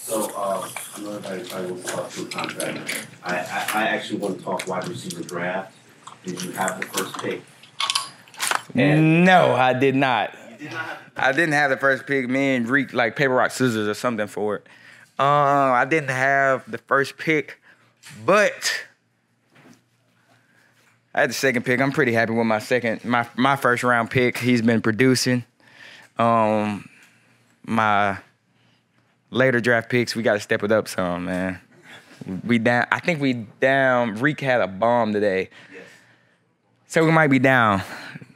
So, I know everybody probably wants to talk through contract. I actually want to talk wide receiver draft. Did you have the first pick? No, I did not. You did not have I didn't have the first pick. Me and Reek like paper, rock, scissors or something for it. I didn't have the first pick, but I had the second pick. I'm pretty happy with my first round pick. He's been producing. My later draft picks, we got to step it up some, man. I think we down. Reek had a bomb today, Yes. so we might be down.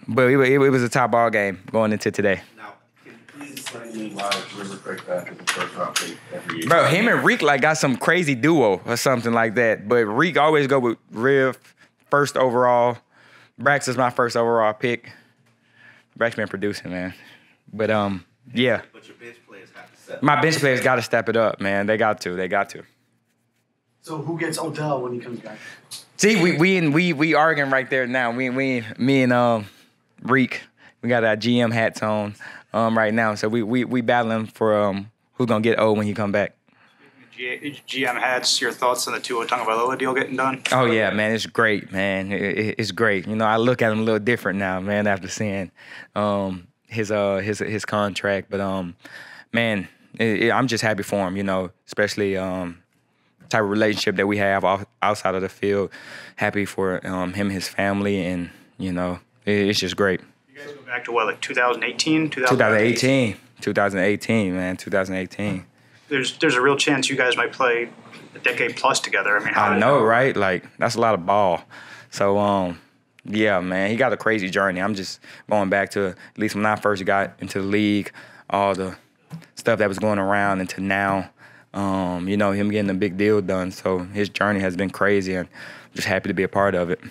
But it was a top ball game going into today. Now, can you please explain to me why River Craig back is the first round pick every year? Bro, him and Reek like got some crazy duo or something like that. But Reek always go with Riv first overall. Braxton's my first overall pick. Brax been producing, man. But yeah. But your bench players have to step My bench players got to step it up, man. They got to. So who gets Odell when he comes back? See, we arguing right there now. Me and Reek, we got our GM hats on right now. So we battling for who's gonna get O when he come back. GM hats, your thoughts on the Tua Tagovailoa deal getting done? Oh yeah, man, it's great, man. It's great. You know, I look at him a little different now, man, after seeing his contract. But man, I'm just happy for him. You know, especially type of relationship that we have outside of the field. Happy for him and his family, and you know, it's just great. You guys go back to what, like 2018? 2018, man, 2018. There's a real chance you guys might play a decade plus together. I mean, I know, right? Like, that's a lot of ball. So, yeah, man, he got a crazy journey. I'm just going back to at least when I first got into the league, all the stuff that was going around into now, you know, him getting a big deal done. So his journey has been crazy, and I'm just happy to be a part of it.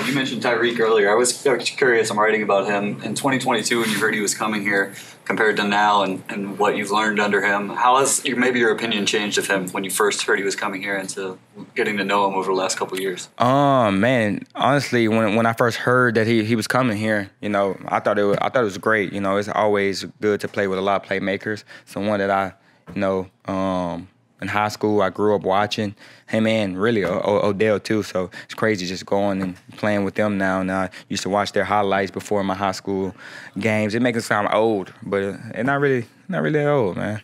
You mentioned Tyreek earlier. I was curious. I'm writing about him in 2022 when you heard he was coming here compared to now and what you've learned under him. How has maybe your opinion changed of him when you first heard he was coming here and to getting to know him over the last couple of years? Man, honestly, when I first heard that he was coming here, you know, I thought it was great. You know, it's always good to play with a lot of playmakers. Someone that I, you know, in high school, I grew up watching him and really Odell too. So it's crazy just going and playing with them now. And I used to watch their highlights before my high school games. It makes us sound old, but they're not really that old, man.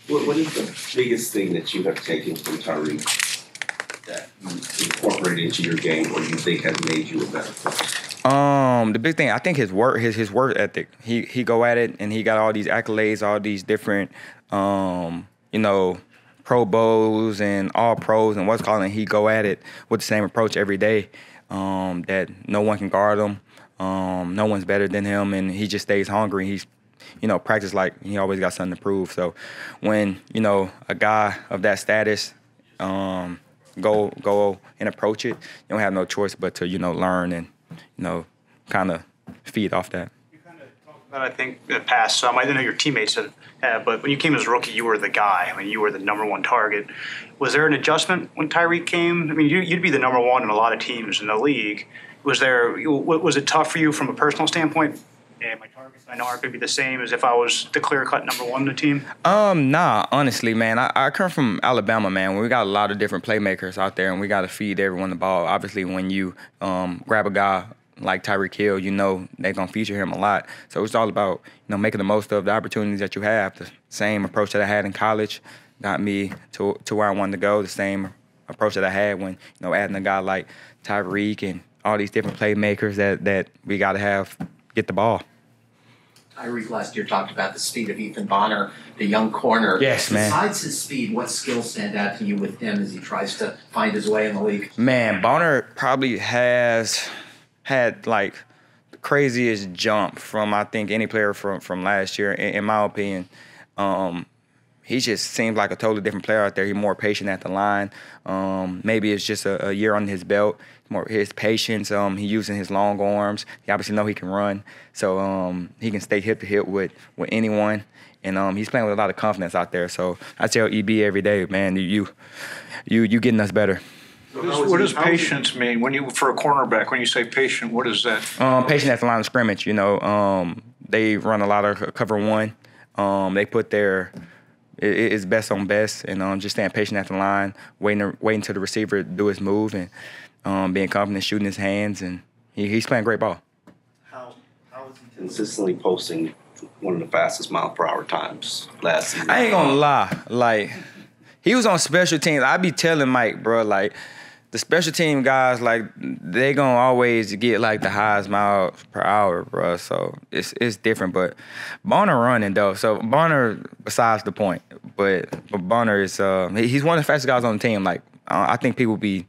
What is the biggest thing that you have taken from Tyreek that you incorporated into your game, or you think has made you a better player? The big thing, I think his work ethic. He go at it, and he got all these accolades, all these different, you know, Pro Bowls and all pros and what's calling. He go at it with the same approach every day. That no one can guard him. No one's better than him, and he just stays hungry. He's, you know, practice like he always got something to prove. So when, you know, a guy of that status go and approach it, you don't have no choice but to, you know, learn and, you know, kind of feed off that. You kind of talked about, I think, in the past some. I didn't know your teammates had, but when you came as a rookie, you were the guy. I mean, you were the number one target. Was there an adjustment when Tyreek came? I mean, you'd be the number one in a lot of teams in the league. Was it tough for you from a personal standpoint? Yeah, my targets I know aren't going to be the same as if I was the clear-cut number one in the team? Nah, honestly, man. I come from Alabama, man. We got a lot of different playmakers out there, and we got to feed everyone the ball. Obviously, when you grab a guy like Tyreek Hill, you know they're going to feature him a lot. So it's all about, you know, making the most of the opportunities that you have. The same approach that I had in college got me to where I wanted to go. The same approach that I had when, you know, adding a guy like Tyreek and all these different playmakers that we got to have get the ball. Tyreek last year talked about the speed of Ethan Bonner, the young corner. Yes, man. Besides his speed, what skills stand out to you with him as he tries to find his way in the league? Man, Bonner probably has had like the craziest jump from, I think, any player from last year, in my opinion. He just seems like a totally different player out there. He's more patient at the line. Maybe it's just a year on his belt. More his patience. He using his long arms. He obviously know he can run, so he can stay hip to hip with anyone. And he's playing with a lot of confidence out there. So I tell EB every day, man, you getting us better. What does patience mean for a cornerback? When you say patient, what is that? Patient at the line of scrimmage. You know, they run a lot of cover one. They put their it's best on best, and just staying patient at the line, waiting till the receiver do his move, and being confident, shooting his hands, and he's playing great ball. How is he consistently posting one of the fastest mile per hour times last season? I ain't gonna lie, like he was on special teams. I be telling Mike, bro, like the special team guys, like they gonna always get like the highest miles per hour, bro. So it's different. But Bonner running though, so Bonner besides the point. But Bonner is he's one of the fastest guys on the team. Like I think people be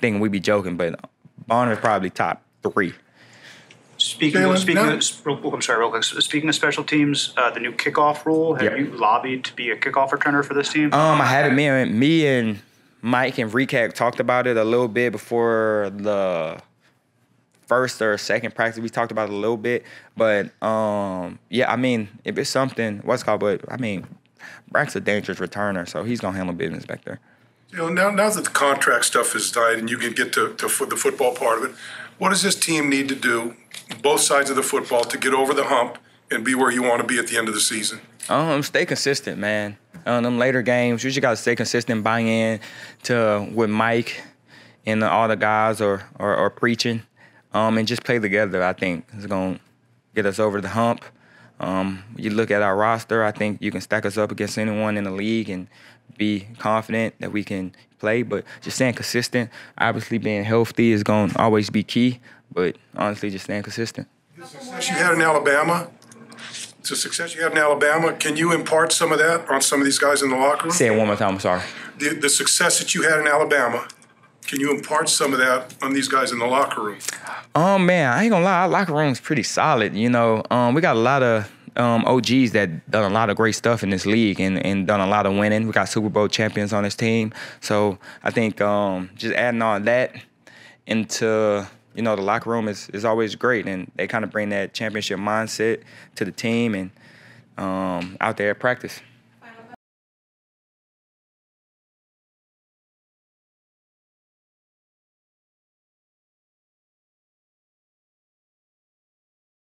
thinking we be joking, but Bonner is probably top 3. Speaking of special teams, the new kickoff rule. Have you lobbied to be a kickoff returner for this team? I had it. Me and Mike and Recap talked about it a little bit before the first or second practice. We talked about it a little bit, but I mean, if it's something, but I mean, Braxton's a dangerous returner, so he's gonna handle business back there. Now that the contract stuff is died and you can get to the football part of it, what does this team need to do, both sides of the football, to get over the hump and be where you want to be at the end of the season? Stay consistent, man. Them later games, you just got to stay consistent, buy in to with Mike and all the guys are preaching, and just play together. I think it's going to get us over the hump. You look at our roster, I think you can stack us up against anyone in the league and be confident that we can play, but just staying consistent. Obviously, being healthy is going to always be key, but honestly, just staying consistent. The success you had in Alabama, can you impart some of that on some of these guys in the locker room? Say it one more time, I'm sorry. The success that you had in Alabama, can you impart some of that on these guys in the locker room? Man, I ain't gonna lie, our locker room's pretty solid. We got a lot of OGs that done a lot of great stuff in this league and done a lot of winning. We got Super Bowl champions on this team. So I think just adding all that into the locker room is always great, and they kind of bring that championship mindset to the team and out there at practice.